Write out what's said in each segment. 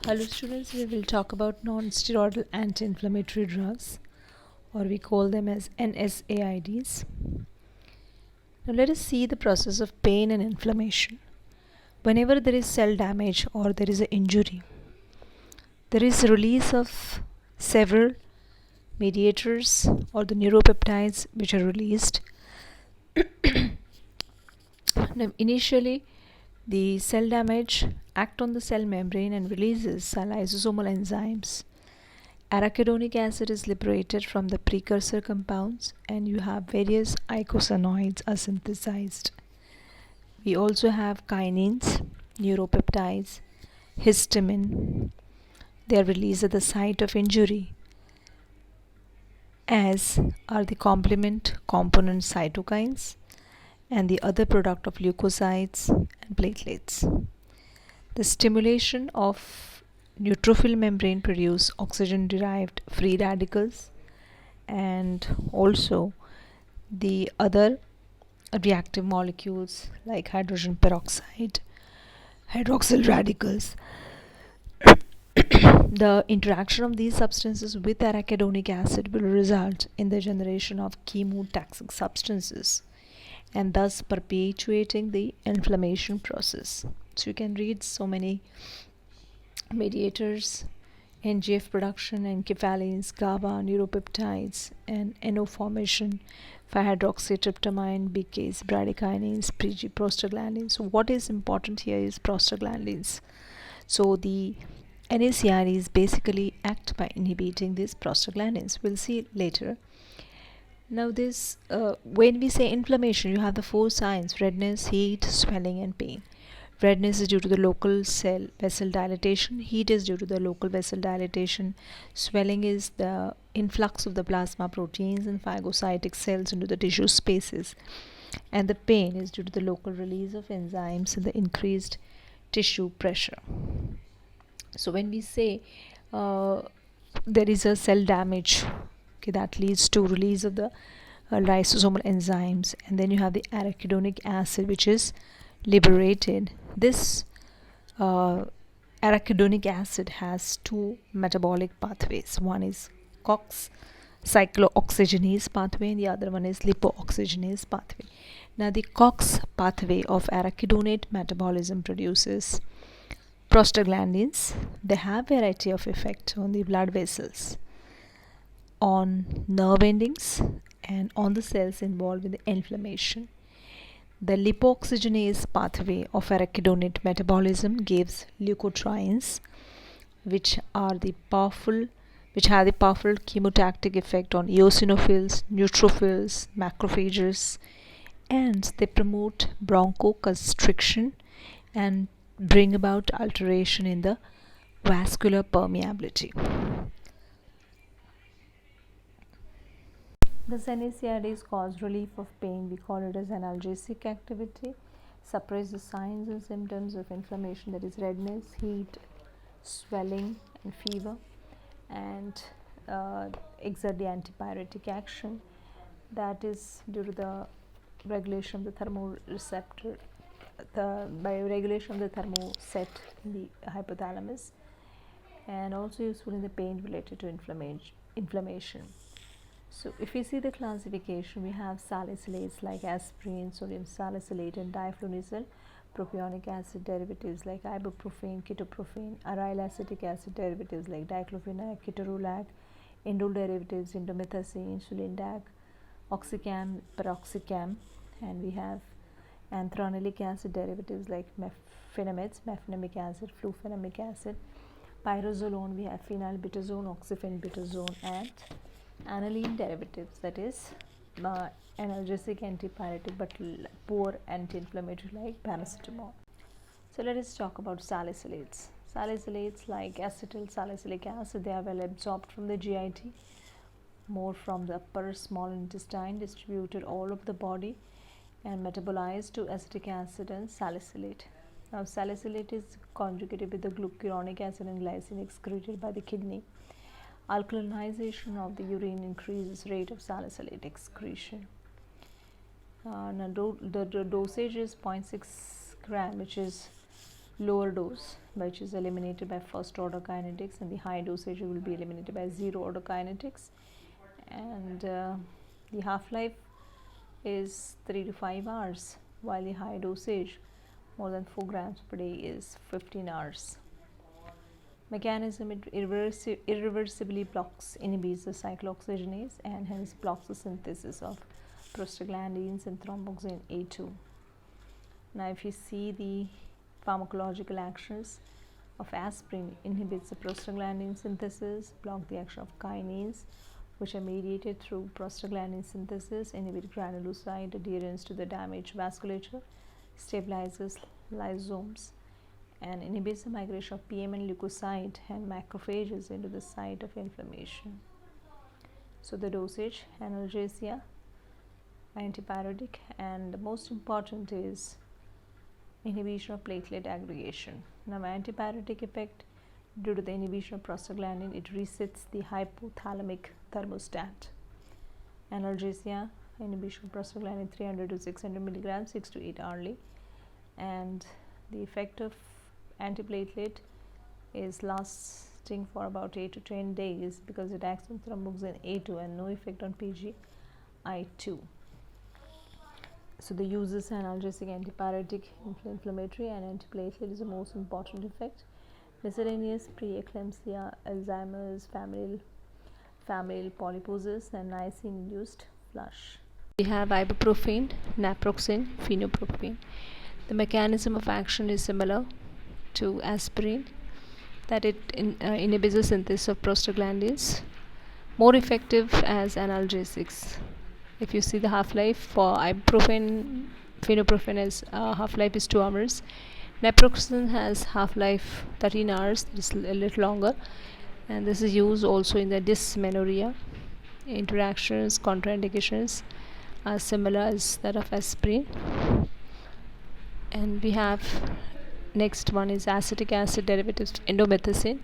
Hello students, we will talk about non-steroidal anti-inflammatory drugs, or we call them as NSAIDs. Now let us see the process of pain and inflammation. Whenever there is cell damage or there is an injury, there is a release of several mediators or the neuropeptides which are released. Now initially the cell damage act on the cell membrane and releases lysosomal enzymes. Arachidonic acid is liberated from the precursor compounds and you have various eicosanoids are synthesized. We also have kinins, neuropeptides, histamine. They are released at the site of injury, as are the complement component cytokines and the other product of leukocytes and platelets. The stimulation of neutrophil membrane produce oxygen derived free radicals and also the other reactive molecules like hydrogen peroxide, hydroxyl radicals. The interaction of these substances with arachidonic acid will result in the generation of chemotoxic substances and thus perpetuating the inflammation process. So you can read so many mediators, NGF production, enkephalins, GABA, neuropeptides, and NO formation, 5-hydroxytryptamine, BKs, bradykinins, prostaglandins. So what is important here is prostaglandins. So the NSAIDs basically act by inhibiting these prostaglandins. We'll see later. Now this, when we say inflammation, you have the four signs: redness, heat, swelling, and pain. Redness is due to the local cell vessel dilatation. Heat is due to the local vessel dilatation. Swelling is the influx of the plasma proteins and phagocytic cells into the tissue spaces. And the pain is due to the local release of enzymes and the increased tissue pressure. So when we say there is a cell damage, okay, that leads to release of the lysosomal enzymes, and then you have the arachidonic acid which is liberated. This arachidonic acid has two metabolic pathways. One is COX, cyclooxygenase pathway, and the other one is lipooxygenase pathway. Now the COX pathway of arachidonate metabolism produces prostaglandins. They have variety of effect on the blood vessels, on nerve endings, and on the cells involved with the inflammation. The lipooxygenase pathway of arachidonate metabolism gives leukotrienes, which have the powerful chemotactic effect on eosinophils, neutrophils, macrophages, and they promote bronchoconstriction and bring about alteration in the vascular permeability. This NSAIDs cause relief of pain. We call it as analgesic activity. Suppress the signs and symptoms of inflammation, that is redness, heat, swelling, and fever, and exert the antipyretic action, that is due to the regulation of the thermoreceptor, by regulation of the thermoset in the hypothalamus, and also useful in the pain related to inflammation. So if we see the classification, we have salicylates like aspirin, sodium salicylate, and diflunisal, propionic acid derivatives like ibuprofen, ketoprofen, aryl acetic acid derivatives like diclofenac, ketorolac, indole derivatives, indomethacin, sulindac, oxycam, peroxycam, and we have anthranilic acid derivatives like mefenamides, mefenamic acid, flufenamic acid, pyrazolone, we have phenylbutazone, oxyphenbutazone, and aniline derivatives, that is analgesic, antipyretic, but poor anti-inflammatory like paracetamol. So let us talk about salicylates. Salicylates like acetyl salicylic acid, they are well absorbed from the GIT, more from the upper small intestine, distributed all over the body, and metabolized to acetic acid and salicylate. Now salicylate is conjugated with the glucuronic acid and glycine excreted by the kidney. Alkalinization of the urine increases rate of salicylate excretion. Now the dosage is 0.6 gram, which is lower dose, which is eliminated by first order kinetics, and the high dosage will be eliminated by zero order kinetics. And the half-life is 3 to 5 hours, while the high dosage more than 4 grams per day is 15 hours. Mechanism: it irreversibly inhibits the cyclooxygenase and hence blocks the synthesis of prostaglandins and thromboxane A2. Now, if you see the pharmacological actions of aspirin, inhibits the prostaglandin synthesis, block the action of kinases, which are mediated through prostaglandin synthesis, inhibit granulocyte adherence to the damaged vasculature, stabilizes lysosomes, and inhibits the migration of PMN leukocyte and macrophages into the site of inflammation. So the dosage: analgesia, antipyretic, and the most important is inhibition of platelet aggregation. Now, antipyretic effect: due to the inhibition of prostaglandin, it resets the hypothalamic thermostat. Analgesia: inhibition of prostaglandin 300 to 600 milligrams 6 to 8 hourly, and the effect of antiplatelet is lasting for about 8 to 10 days because it acts on thromboxane A2 and no effect on PGI2. So the uses: analgesic, antipyretic, inflammatory, and antiplatelet is the most important effect. Miscellaneous: preeclampsia, Alzheimer's, familial polyposis, and niacin-induced flush. We have ibuprofen, naproxen, phenopropine. The mechanism of action is similar to aspirin, that it inhibits the synthesis of prostaglandins, more effective as analgesics. If you see the half-life for ibuprofen, phenoprofen has half-life is 2 hours. Naproxen has half-life 13 hours, that is a little longer, and this is used also in the dysmenorrhea. Interactions, contraindications are similar as that of aspirin. And we have next one is acetic acid derivative indomethacin.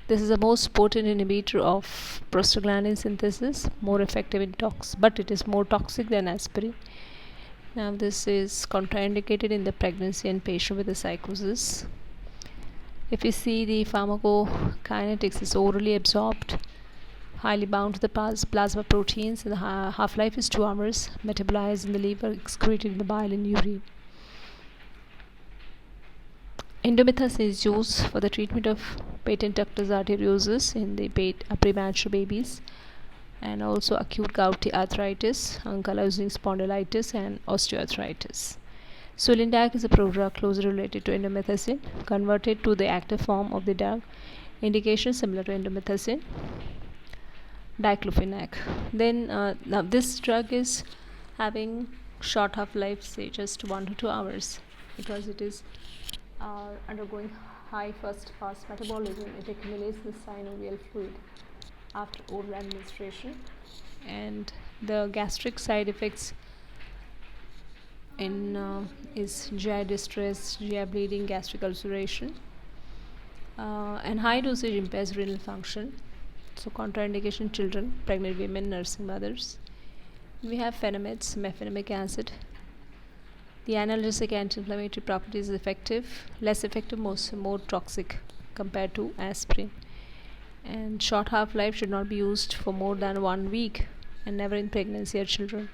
This is the most potent inhibitor of prostaglandin synthesis, more effective in but it is more toxic than aspirin. Now, this is contraindicated in the pregnancy and patient with a psychosis. If you see the pharmacokinetics, is orally absorbed, highly bound to the plasma proteins, and the half-life is 2 hours, metabolized in the liver, excreted in the bile and urine. Indomethacin is used for the treatment of patent ductus arteriosus in the premature babies, and also acute gouty arthritis, ankylosing spondylitis, and osteoarthritis. Sulindac is a prodrug closely related to indomethacin, converted to the active form of the drug. Indication similar to indomethacin. Diclofenac. Then now this drug is having short half-life, say just 1 to 2 hours, because it is undergoing high fast metabolism. It accumulates the synovial fluid after oral administration, and the gastric side effects in is GI distress, GI bleeding, gastric ulceration, and high dosage impairs renal function. So contraindication: children, pregnant women, nursing mothers. We have phenamides, mefenamic acid. The analgesic anti-inflammatory properties is effective, less effective, more toxic compared to aspirin. And short half-life, should not be used for more than 1 week, and never in pregnancy or children.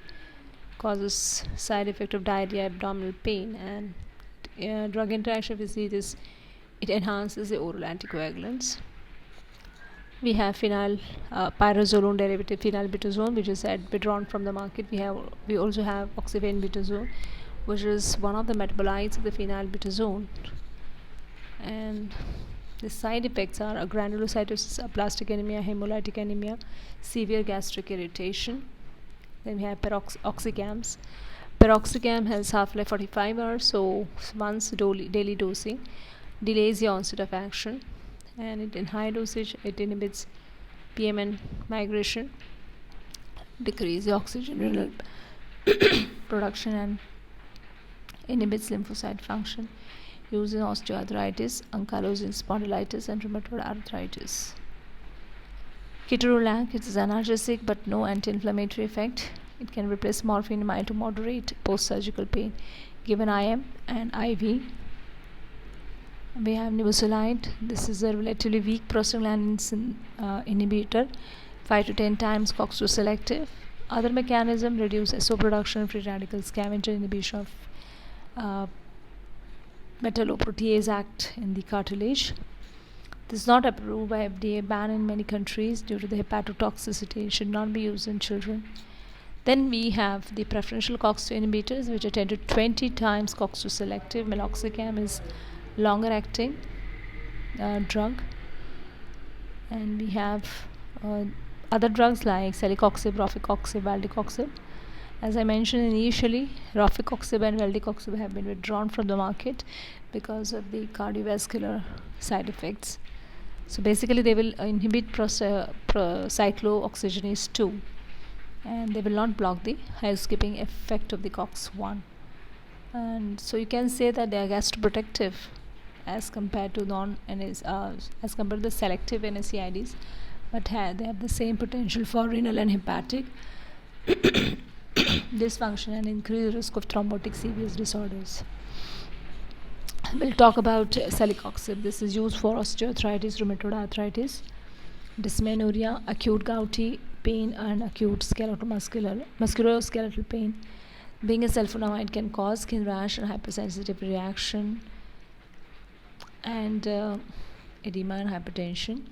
Causes side effect of diarrhea, abdominal pain, and drug interaction with disease. It enhances the oral anticoagulants. We have pyrazolone derivative phenylbutazone, which is withdrawn from the market. We also have oxybenzone, which is one of the metabolites of the phenylbutazone, and the side effects are granulocytosis, aplastic anemia, hemolytic anemia, severe gastric irritation. Then we have oxycams. Piroxicam has half-life 45 hours, so once daily dosing delays the onset of action, and in high dosage it inhibits PMN migration, decrease the oxygen renal production, and inhibits lymphocyte function. Used in osteoarthritis, ankylosing spondylitis, and rheumatoid arthritis. Ketorolac, it is analgesic but no anti-inflammatory effect. It can replace morphine in mild to moderate post-surgical pain, given IM and IV. We have nimesulide. This is a relatively weak prostaglandin inhibitor, 5 to 10 times COX-2 selective. Other mechanism: reduce SO production, free radical scavenger, inhibition of metalloprotease act in the cartilage. This is not approved by FDA, banned in many countries due to the hepatotoxicity. It should not be used in children. Then we have the preferential COX-2 inhibitors, which are 10 to 20 times COX-2 selective. Meloxicam is longer acting drug. And we have other drugs like celecoxib, rofecoxib, valdecoxib. As I mentioned initially, rofecoxib and valdecoxib have been withdrawn from the market because of the cardiovascular side effects. So basically they will inhibit cyclooxygenase 2, and they will not block the high skipping effect of the COX-1. And so you can say that they are gastroprotective as compared to as compared to the selective NSAIDs, but they have the same potential for renal and hepatic dysfunction and increased risk of thrombotic CVS disorders. We'll talk about celecoxib. This is used for osteoarthritis, rheumatoid arthritis, dysmenorrhea, acute gouty pain, and acute musculoskeletal pain. Being a sulfonamide can cause skin rash and hypersensitive reaction, and edema and hypertension.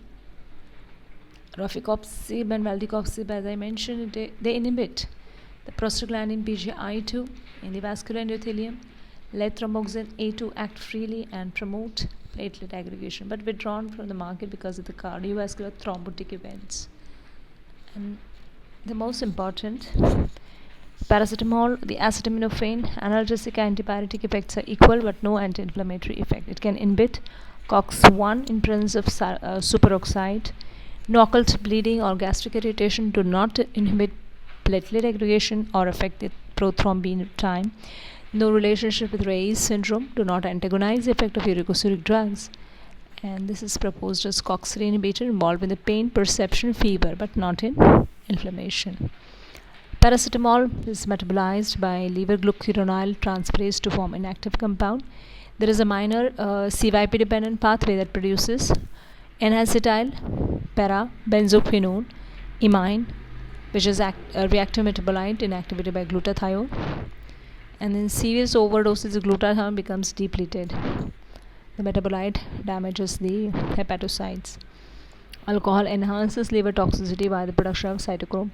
Rofecoxib and valdecoxib, as I mentioned, they inhibit the prostaglandin PGI2 in the vascular endothelium, let thromboxane A2 act freely and promote platelet aggregation, but withdrawn from the market because of the cardiovascular thrombotic events. And the most important, paracetamol, the acetaminophen, analgesic antipyretic effects are equal but no anti-inflammatory effect. It can inhibit COX-1 in presence of superoxide. No occult bleeding or gastric irritation, do not inhibit platelet aggregation or affect the prothrombin time. No relationship with Reyes syndrome, do not antagonize the effect of uricosuric drugs. And this is proposed as COX-3 inhibitor involved in the pain, perception, fever, but not in inflammation. Paracetamol is metabolized by liver glucuronide transferase to form inactive compound. There is a minor CYP dependent pathway that produces N-acetyl para-benzoquinone imine, which is reactive metabolite inactivated by glutathione. And in serious overdoses, the glutathione becomes depleted. The metabolite damages the hepatocytes. Alcohol enhances liver toxicity by the production of cytochrome